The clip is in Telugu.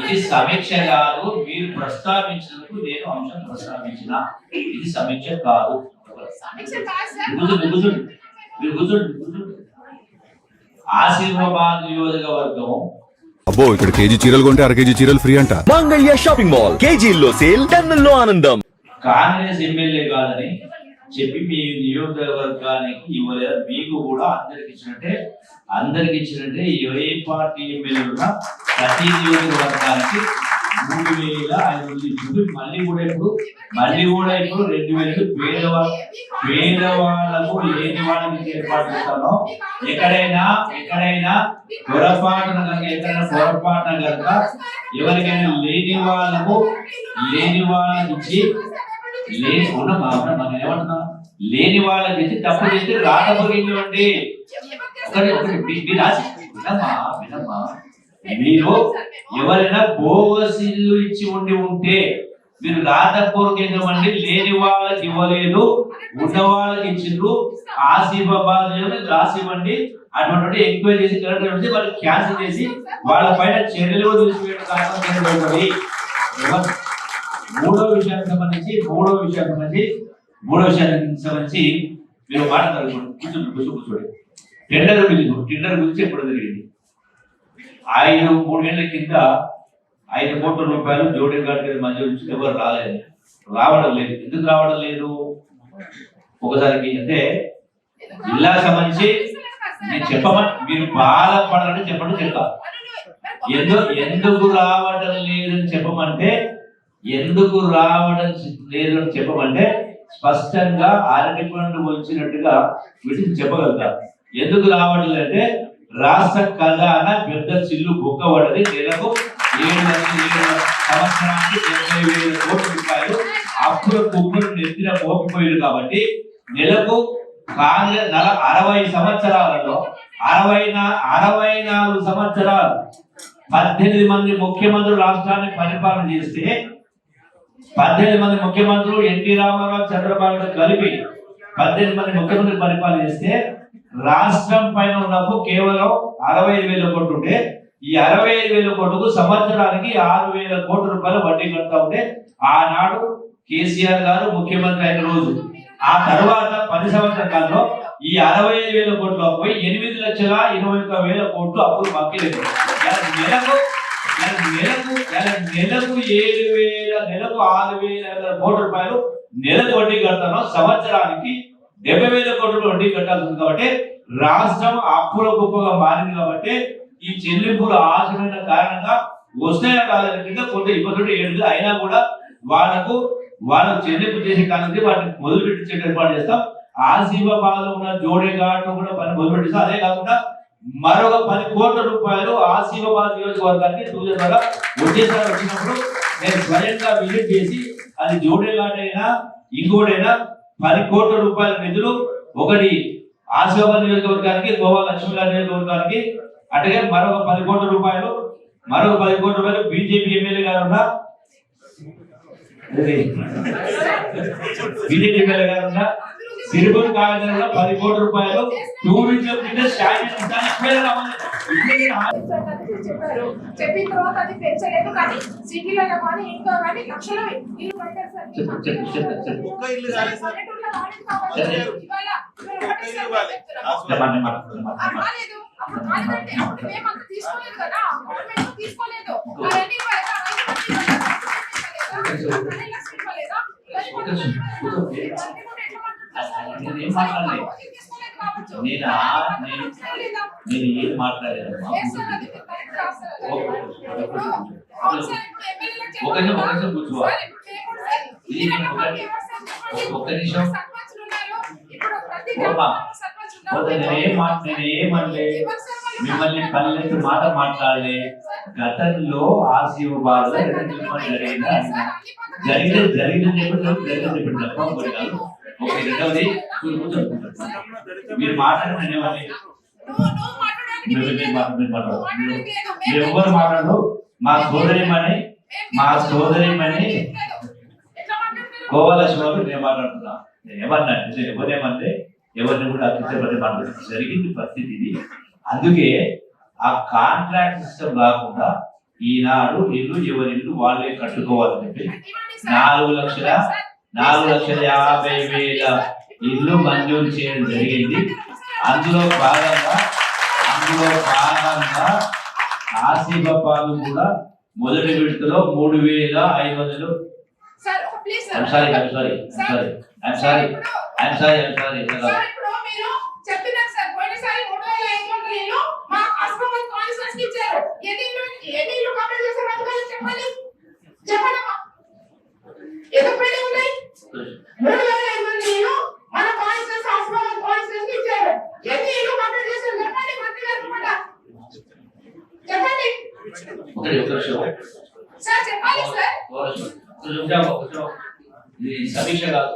ఇది సమీక్ష కాదు. మీరు ప్రస్తావించినందుకు నేను అంశం ప్రస్తావించిన. ఇది సమీక్ష కాదు. ఆసిఫాబాద్ నియోజకవర్గం. అబ్బో, ఇక్కడ కేజీ చీరలు కొంటే 1/2 కేజీ చీరలు ఫ్రీ అంట. Mangalya shopping mall. కేజీల్లో సేల్, టన్నుల్లో ఆనందం. కాంగ్రెస్ ఎమ్మెల్యే కాదని చెప్పి మీ నియోజకవర్గానికి ఇవ్వలేదు. మీకు కూడా అందరికి ఇచ్చినట్టే ఏ పార్టీ ఎమ్మెల్యే ఉన్నా ప్రతి నియోజకవర్గానికి 3,500 ఇచ్చింది. మళ్ళీ కూడా ఇప్పుడు 2,000 పేదవాళ్లకు లేని వాళ్ళకి ఏర్పాటు చేస్తాను. ఎక్కడైనా పొరపాటున కనుక ఎవరికైనా లేని వాళ్ళకి ఇచ్చి లేని వాళ్ళకి ఇచ్చి తప్పు చేసి రాకపోయింది. మీరు ఎవరైనా బోగస్ ఇల్లు ఇచ్చి ఉంటే మీరు రాతపూర్వకండి. లేని వాళ్ళకి ఇవ్వలేదు, ఉన్న వాళ్ళకి ఇచ్చిండ్రు. ఆసిఫాబాద్ రాసివ్వండి. అటువంటి ఎంక్వైరీ చేసి కలెక్టర్ వాళ్ళకి క్యాన్సిల్ చేసి వాళ్ళ పైన చర్యలు తీసుకునే. మూడో విషయానికి సంబంధించి మీరు మాట్లాడారు. కూర్చోండి. టెండర్ గురించి ఎప్పుడు జరిగింది? 3 ఏళ్ల కింద 5 కోట్ల రూపాయలు జోడీ గారికి మంజూరు నుంచి ఎవరు రావడం లేదు. ఎందుకు రావడం లేదు? ఒకసారికి అంటే జిల్లాకు సంబంధించి నేను చెప్పమని మీరు బాధపడాలని చెప్తా. ఎందుకు రావడం లేదని చెప్పమంటే స్పష్టంగా అరటి పండు వచ్చినట్టుగా వీటిని చెప్పగలుగుతారు. ఎందుకు రావడం లేదంటే రాష్ట్ర ఖజానా పెద్ద చిల్లు బొక్కబడ్డది. నెలకు 7 సంవత్సరానికి 70,000 కోట్ల రూపాయలు అప్పుల కుప్పలు నెత్తిన మోపిపోయారు. కాబట్టి నెలకు కాంగ్రెస్ 60 సంవత్సరాలలో 64 సంవత్సరాలు 18 మంది ముఖ్యమంత్రులు రాష్ట్రాన్ని పరిపాలన చేస్తే 18 మంది ముఖ్యమంత్రులు ఎన్టీ రామారావు, చంద్రబాబు కలిపి 18 మంది ముఖ్యమంత్రులు పరిపాలన చేస్తే రాష్ట్రం పైన ఉన్నప్పుడు కేవలం 65,000 కోట్లు ఉంటే ఈ 65,000 కోట్లకు సంవత్సరానికి 6,000 కోట్ల రూపాయలు వడ్డీ కడతా ఉంటే ఆనాడు కేసీఆర్ గారు ముఖ్యమంత్రి అయిన రోజు. ఆ తర్వాత 10 సంవత్సరాల కాలంలో ఈ 65,000 కోట్లు పోయి 8,21,000 కోట్లు అప్పులు బాకీ లేదు. నెలకు 6,000 కోట్ల రూపాయలు నెలకు వడ్డీ కడతాను. సంవత్సరానికి 70,000 కోట్ల వడ్డీ కట్టాల్సి ఉంది. కాబట్టి రాష్ట్రం అప్పుల గొప్పగా మారింది. కాబట్టి ఈ చెల్లింపులు ఆశమైన కారణంగా వస్తాయో కాదని కొంత ఇబ్బందులు ఏడు అయినా కూడా వాళ్ళకు చెల్లింపు చేసే కారణంగా వాటిని మొదలుపెట్టించే ఏర్పాటు చేస్తాం. ఆసిఫాబాద్ ఉన్న జోడేఘాట్ కూడా పని మొదలుపెట్టిస్తాం. అదే కాకుండా మరొక 10 కోట్ల రూపాయలు ఆసిఫాబాద్ నియోజకవర్గానికి సూచన ద్వారా వచ్చేసారి వచ్చినప్పుడు నేను స్వయంగా విజిట్ చేసి అది జోడేఘాట్ అయినా ఇంకోటైనా 10 కోట్ల రూపాయల నిధులు ఒకటి ఆసిఫాబాద్ నియోజకవర్గానికి, గోవా లక్ష్మీగారి నియోజకవర్గానికి, అట్లాగే మరొక 10 కోట్ల రూపాయలు బీజేపీ ఎమ్మెల్యే గారు ఉన్న సిరిపూర్ కాలేజీలో 10 కోట్ల రూపాయలు టూరిజం చెప్పిన తర్వాత అది పెంచలేదు. కానీ సిటీలలో కానీ ఇంకా కానీ లక్షల ఇల్లు కట్టారు సార్. తీసుకోలేదు కదా, గవర్నమెంట్ తీసుకోలేదు. నేను ఏం మాట్లాడలేదు. ఒక్క నిమిషం నేనేమనలే, మిమ్మల్ని పల్లెత్తు మాట మాట్లాడలే. గతంలో ఆసిఫాబాద్ జరిగిందని చెప్పండి తప్ప కాదు. ఓకే, రెండవది మీరు మాట్లాడండి. ఎవరు మాట్లాడరు. మా సోదరిమణి గోపాలక్ష్మి నేను మాట్లాడుతున్నా. ఏమన్నా ఎవరేమంటే ఎవరిని కూడా అత్యంత మాట్లాడుతుంది. జరిగింది పరిస్థితి ఇది. అందుకే ఆ కాంట్రాక్ట్ సిస్టమ్ కాకుండా ఈనాడు ఇల్లు ఎవరి ఇల్లు వాళ్ళే కట్టుకోవాలని చెప్పి ఇవ్వండి సార్. 4,50,000 ఇల్లు మంజూరు చేయడం జరిగింది. అందులో భాగంగా ఆసిఫాబాద్ కూడా మొదటి విడతలో 3,500. Sir please sir. I'm sorry. Sir ఇప్పుడు మీరు చెప్పినారు సార్ పోయినసారి 3,500 ఇల్లు మా అస్మాబాద్ కాన్స్టిట్యూన్సీ కి ఇచ్చారు. ఎన్ని ఇల్లు కంప్లీట్ చేశారు అందుకని చెప్పండి చెప్పండమ్మా. ఎందుకు పెళ్లి ఉన్నాయి 3,500 ఇల్లు మన కాన్స్టిట్యూన్సీ అస్మాబాద్ కాన్స్టిట్యూన్సీ కి ఇచ్చారు. ఎన్ని ఇల్లు కంప్లీట్ చేశారు చెప్పండి మంత్రి గారు మాట చెప్పండి సార్. చెప్పాలి సార్. ఇది సమీక్ష కాదు